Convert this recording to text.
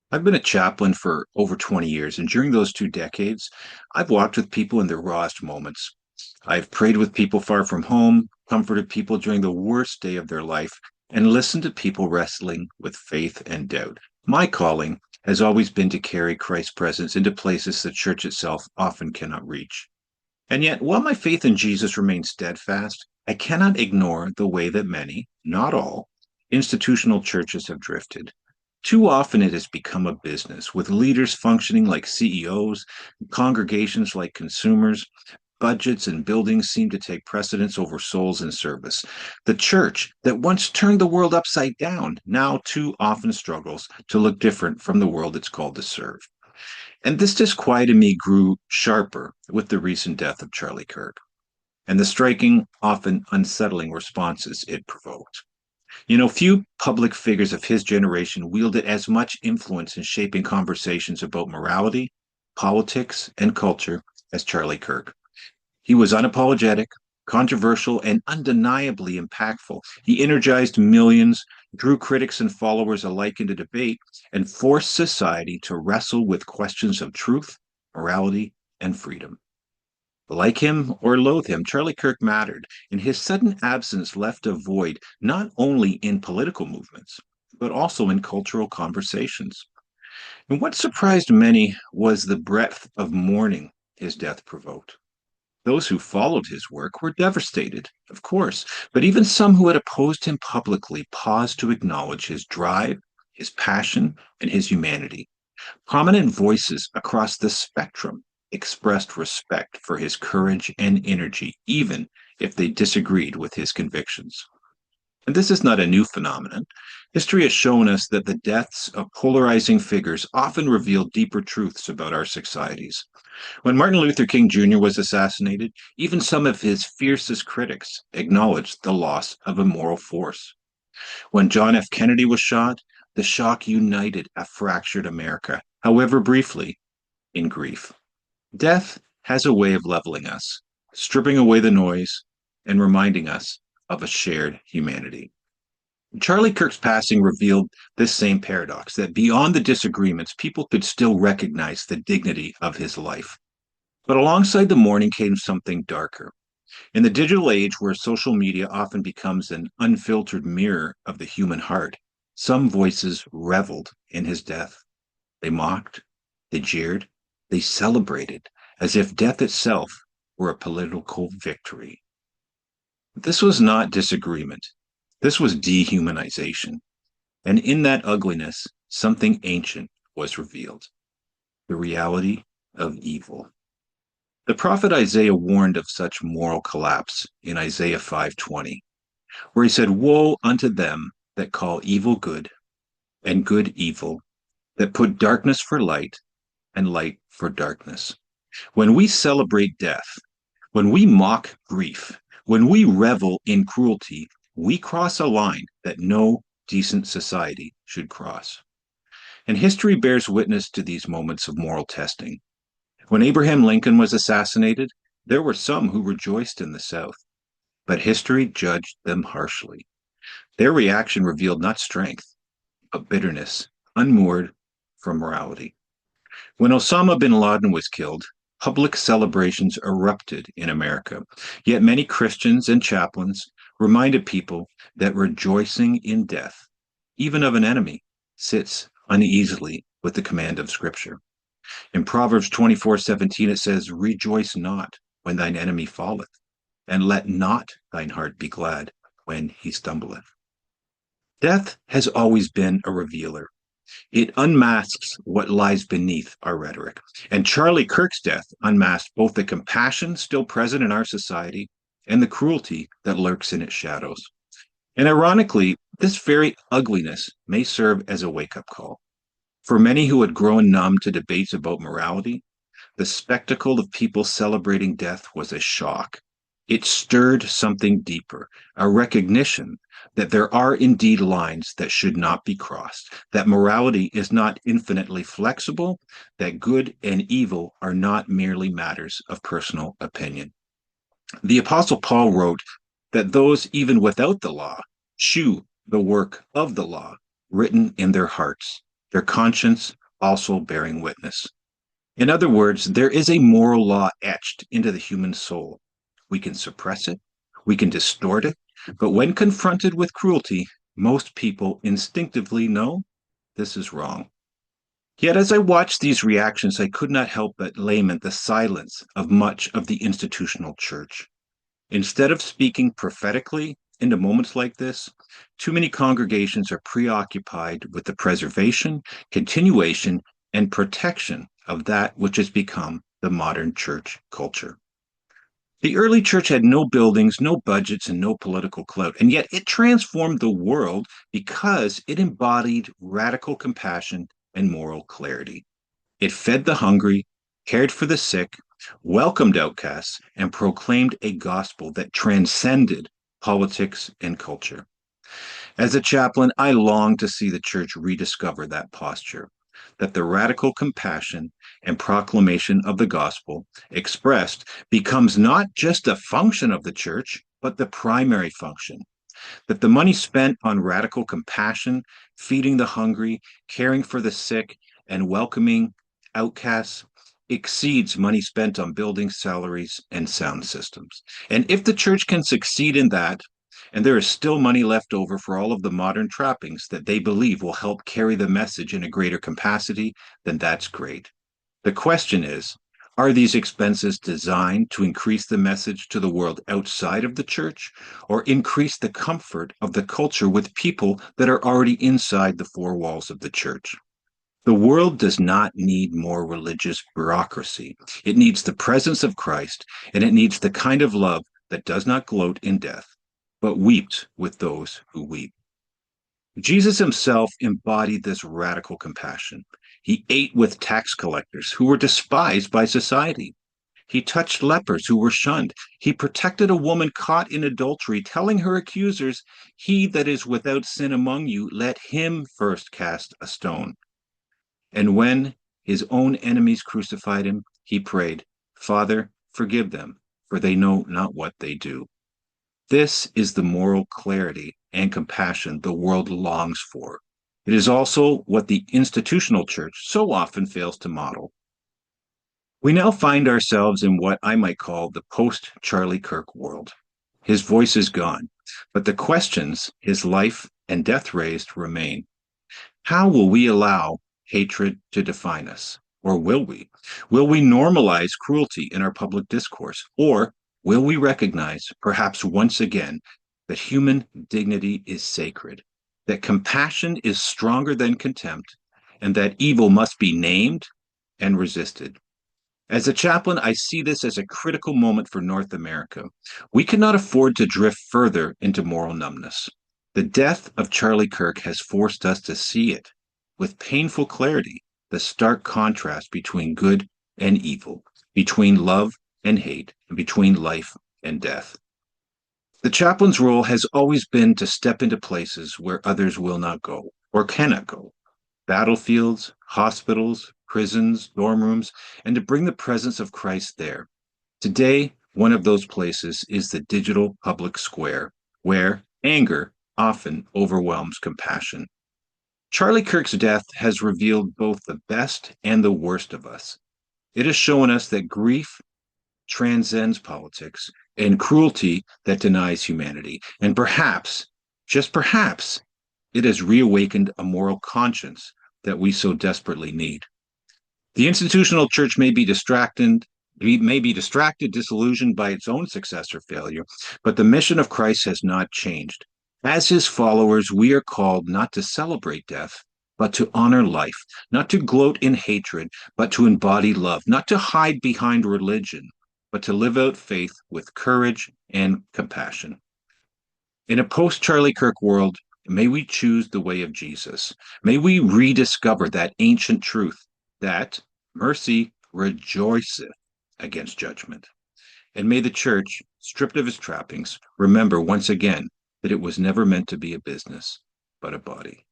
I've been a chaplain for over 20 years, and during those 2 decades, I've walked with people in their rawest moments. I've prayed with people far from home, comforted people during the worst day of their life, and listened to people wrestling with faith and doubt. My calling has always been to carry Christ's presence into places the church itself often cannot reach. And yet, while my faith in Jesus remains steadfast, I cannot ignore the way that many, not all, institutional churches have drifted. Too often it has become a business, with leaders functioning like CEOs, congregations like consumers. Budgets and buildings seem to take precedence over souls in service. The church that once turned the world upside down now too often struggles to look different from the world it's called to serve. And this disquiet in me grew sharper with the recent death of Charlie Kirk and the striking, often unsettling responses it provoked. Few public figures of his generation wielded as much influence in shaping conversations about morality, politics, and culture as Charlie Kirk. He was unapologetic, controversial, and undeniably impactful. He energized millions, drew critics and followers alike into debate, and forced society to wrestle with questions of truth, morality, and freedom. Like him or loathe him, Charlie Kirk mattered, and his sudden absence left a void not only in political movements, but also in cultural conversations. And what surprised many was the breadth of mourning his death provoked. Those who followed his work were devastated, of course, but even some who had opposed him publicly paused to acknowledge his drive, his passion, and his humanity. Prominent voices across the spectrum expressed respect for his courage and energy, even if they disagreed with his convictions. And this is not a new phenomenon. History has shown us that the deaths of polarizing figures often reveal deeper truths about our societies. When Martin Luther King Jr. was assassinated, even some of his fiercest critics acknowledged the loss of a moral force. When John F. Kennedy was shot, the shock united a fractured America, however briefly, in grief. Death has a way of leveling us, stripping away the noise, and reminding us of a shared humanity. Charlie Kirk's passing revealed this same paradox that beyond the disagreements, people could still recognize the dignity of his life. But alongside the mourning came something darker. In the digital age where social media often becomes an unfiltered mirror of the human heart, some voices reveled in his death. They mocked, they jeered, they celebrated as if death itself were a political victory. This was not disagreement. This was dehumanization. And in that ugliness, something ancient was revealed, the reality of evil. The prophet Isaiah warned of such moral collapse in Isaiah 5:20, where he said, "Woe unto them that call evil good and good evil, that put darkness for light and light for darkness." When we celebrate death, when we mock grief, when we revel in cruelty, we cross a line that no decent society should cross. And history bears witness to these moments of moral testing. When Abraham Lincoln was assassinated, there were some who rejoiced in the South, but history judged them harshly. Their reaction revealed not strength, but bitterness, unmoored from morality. When Osama bin Laden was killed, public celebrations erupted in America. Yet many Christians and chaplains reminded people that rejoicing in death, even of an enemy, sits uneasily with the command of Scripture. In Proverbs 24:17, it says, "Rejoice not when thine enemy falleth, and let not thine heart be glad when he stumbleth." Death has always been a revealer. It unmasks what lies beneath our rhetoric. And Charlie Kirk's death unmasked both the compassion still present in our society and the cruelty that lurks in its shadows. And ironically, this very ugliness may serve as a wake up call. For many who had grown numb to debates about morality, the spectacle of people celebrating death was a shock. It stirred something deeper, a recognition that there are indeed lines that should not be crossed, that morality is not infinitely flexible, that good and evil are not merely matters of personal opinion. The Apostle Paul wrote that those even without the law chew the work of the law written in their hearts. Their conscience also bearing witness. In other words, there is a moral law etched into the human soul. We can suppress it, we can distort it, but when confronted with cruelty, most people instinctively know this is wrong. Yet as I watched these reactions, I could not help but lament the silence of much of the institutional church. Instead of speaking prophetically into moments like this, too many congregations are preoccupied with the preservation, continuation, and protection of that which has become the modern church culture. The early church had no buildings, no budgets, and no political clout, and yet it transformed the world because it embodied radical compassion and moral clarity. It fed the hungry, cared for the sick, welcomed outcasts, and proclaimed a gospel that transcended politics and culture. As a chaplain, I long to see the church rediscover that posture, that the radical compassion and proclamation of the gospel expressed becomes not just a function of the church, but the primary function. That the money spent on radical compassion, feeding the hungry, caring for the sick, and welcoming outcasts exceeds money spent on building salaries and sound systems. And if the church can succeed in that, and there is still money left over for all of the modern trappings that they believe will help carry the message in a greater capacity, then that's great. The question is, are these expenses designed to increase the message to the world outside of the church or increase the comfort of the culture with people that are already inside the four walls of the church? The world does not need more religious bureaucracy. It needs the presence of Christ, and it needs the kind of love that does not gloat in death, but weeps with those who weep. Jesus himself embodied this radical compassion. He ate with tax collectors who were despised by society. He touched lepers who were shunned. He protected a woman caught in adultery, telling her accusers, "He that is without sin among you, let him first cast a stone." And when his own enemies crucified him, he prayed, "Father, forgive them, for they know not what they do." This is the moral clarity and compassion the world longs for. It is also what the institutional church so often fails to model. We now find ourselves in what I might call the post Charlie Kirk world. His voice is gone, but the questions his life and death raised remain. How will we allow hatred to define us? Or will we? Will we normalize cruelty in our public discourse? Or will we recognize, perhaps once again, that human dignity is sacred, that compassion is stronger than contempt, and that evil must be named and resisted? As a chaplain, I see this as a critical moment for North America. We cannot afford to drift further into moral numbness. The death of Charlie Kirk has forced us to see it with painful clarity, the stark contrast between good and evil, between love and hate, and between life and death. The chaplain's role has always been to step into places where others will not go or cannot go: battlefields, hospitals, prisons, dorm rooms, and to bring the presence of Christ there. Today, one of those places is the digital public square, where anger often overwhelms compassion. Charlie Kirk's death has revealed both the best and the worst of us. It has shown us that grief transcends politics and cruelty that denies humanity. And perhaps, just perhaps, it has reawakened a moral conscience that we so desperately need. The institutional church may be distracted, disillusioned by its own success or failure, but the mission of Christ has not changed. As his followers, we are called not to celebrate death, but to honor life, not to gloat in hatred, but to embody love, not to hide behind religion, but to live out faith with courage and compassion. In a post Charlie Kirk world, may we choose the way of Jesus. May we rediscover that ancient truth that mercy rejoiceth against judgment. And may the church, stripped of its trappings, remember once again that it was never meant to be a business, but a body.